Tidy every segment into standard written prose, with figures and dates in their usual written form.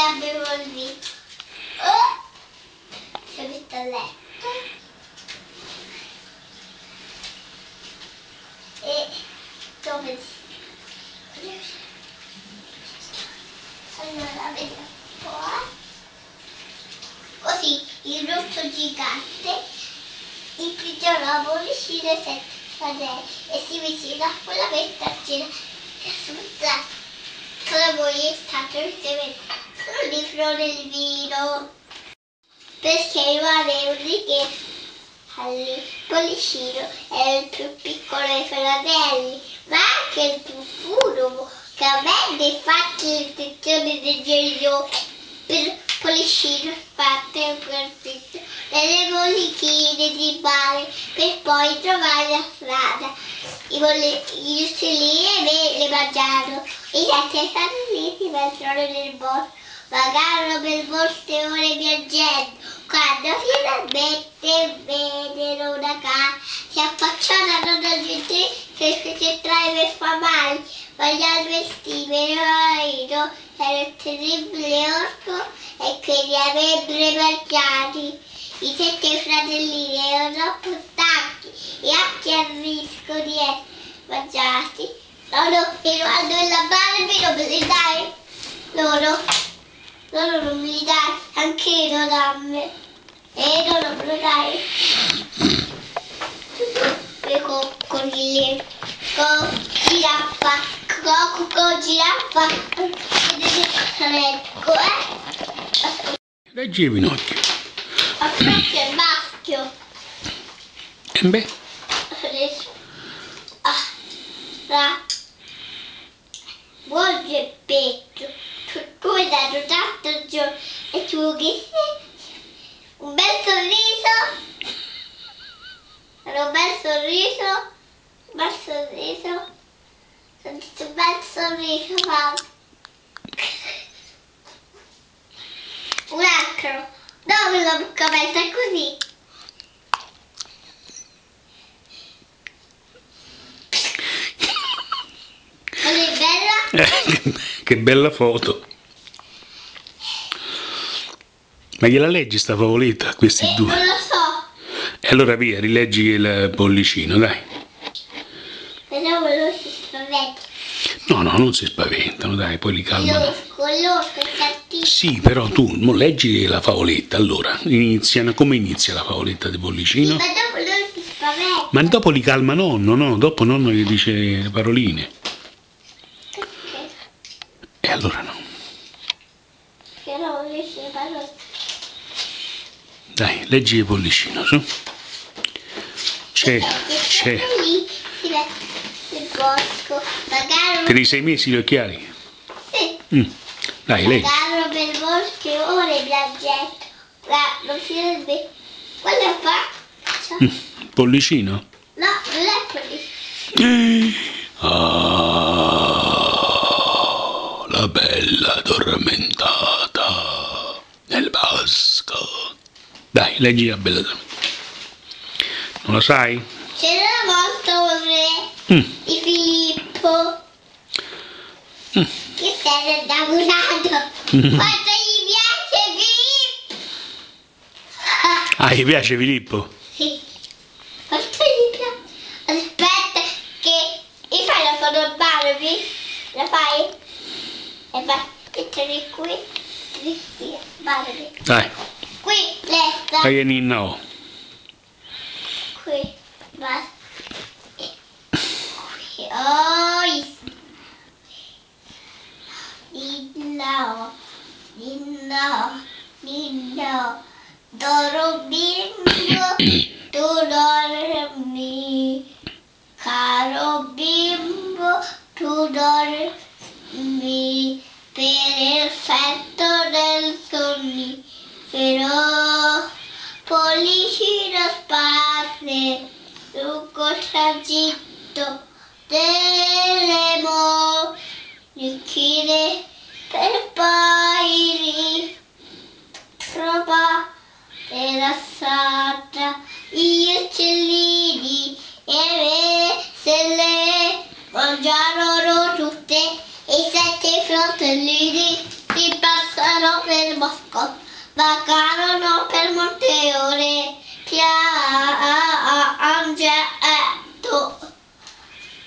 abbiamo visto. Si è messo a letto. E dove allora vediamo un po'. Così il rosso gigante imprigiona la bollicina e sette fratelli e si vicina a quella mestaccina che assunta con la moglie è stato ricevere solo di flore il vino perché rimane un righetto al bollicino è il più piccolo dei fratelli ma anche il più furbo che avrebbe fatto l'intenzione dei genitori per Policino fatte per nelle mollichine di mare per poi trovare la strada. Gli uccellini le mangiarono, i gatti stati mentrano nel bosco, vagarono per molte ore viaggiando, quando finalmente vennero una casa, si affacciarono da gente che fece entrare per famare, ma gli alberi vestivano era il terribile orco e che li avrebbero mangiati. I 7 fratellini erano troppo stanchi e anche a rischio di essere mangiati. Loro Edoardo e la Barbie non me li dai? Loro non me li dai, anche io dammi. E non me lo dai? Le coccodrilli, giraffa, giraffa, leggo, Leggi Pinocchio. Aspetta, è maschio. E beh. Buon geppetto, come dato tanto giorno e tu che sei? Un bel sorriso, un bel sorriso, un bel sorriso, mamma. Un altro, dove la bocca aperta così? Non è bella? Che bella foto. Ma gliela leggi sta favoletta a questi due? Non lo so. E allora via, rileggi il bollicino, dai. Però quello si spaventa. No, non si spaventano, dai, poi li calmano. L'orco è cattivo. Sì, però tu leggi la favoletta, allora. Come inizia la favoletta di bollicino? Ma dopo lui si spaventa. Ma dopo li calma nonno, no? Dopo nonno gli dice le paroline. Perché? E allora no. Perché non riesce le parole. Dai, leggi il bollicino, su. C'è. Lì si mette nel bosco. Magari Per i 6 mesi gli occhiali? sì. Dai, leggi. Vagarono per molte ore viaggetto. Non si vede. Quello è faccia. Bollicino? No, non è così. Ah, la bella addormentata nel bosco. Dai, leggi la bella addormentata. Non lo sai? C'era una volta un re di Filippo che si era innamorato. Quanto gli piace Filippo! Ah, gli piace Filippo? Sì. Quanto gli piace? Aspetta che mi fai la foto a Barbie? La fai? E vai, mettere qui. Qui, Barbie. Dai, Qui, resta. fai che ninno. Qui, basta. Qui, oh, Nino, Doro bimbo, tu dormi, caro bimbo, tu dormi, per effetto del sonnifero, Policino sparse, su corsagitto, delle molecchine, per poi ritrovare rilassata gli uccellini e se le mangiarono tutte e i 7 fratellini si passano per Mosca, vagarono per molte ore, piangetto,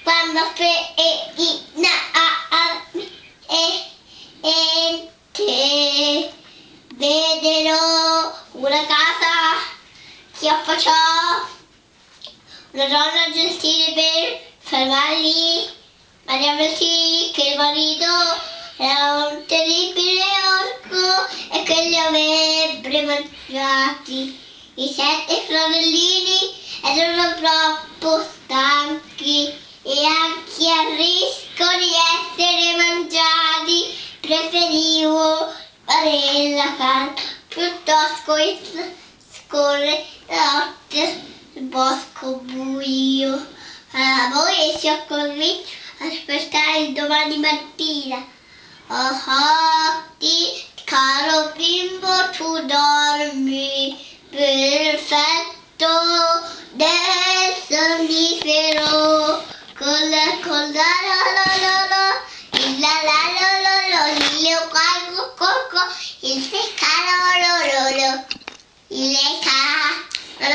quando videro una casa si affacciò una donna gentile per fermarli, ma gli avvertì che il marito era un terribile orco e che li avrebbe mangiati. I 7 fratellini erano troppo stanchi e anche a rischio di essere mangiati preferivano fare la casa piuttosto che scorrere la notte nel bosco buio. Allora voi si convinto ad aspettare il domani mattina. Caro bimbo, tu dormi perfetto nel sonnifero con la il secano il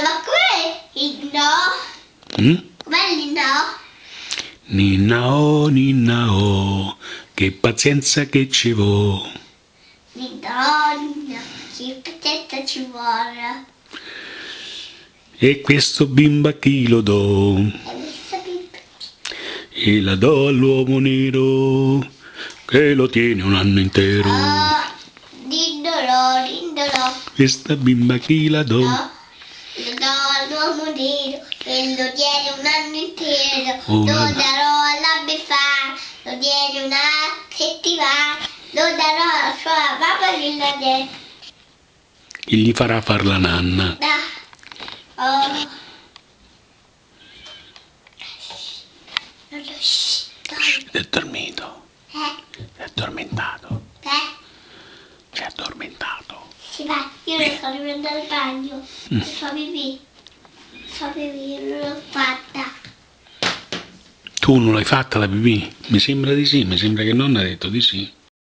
ma com'è il no? Com'è il no? Ninna oh, che pazienza che ci vuole. Ninna, che pazienza ci vuole. E questo bimbo a chi lo do? E la do all'uomo nero che lo tiene un anno intero. Dindolo. Questa bimba a chi la do? No, lo do all'uomo nero che lo tiene un anno intero. Oh, lo darò alla Befana, lo tiene una settimana. Lo darò alla sua mamma che lo tiene. Chi gli farà far la nanna? È dormito. È addormentato. Si è addormentato. Si va, io non sto riprendendo il bagno. Sto pipì, non l'ho fatta. Tu non l'hai fatta la pipì? Mi sembra di sì, mi sembra che nonna ha detto di sì.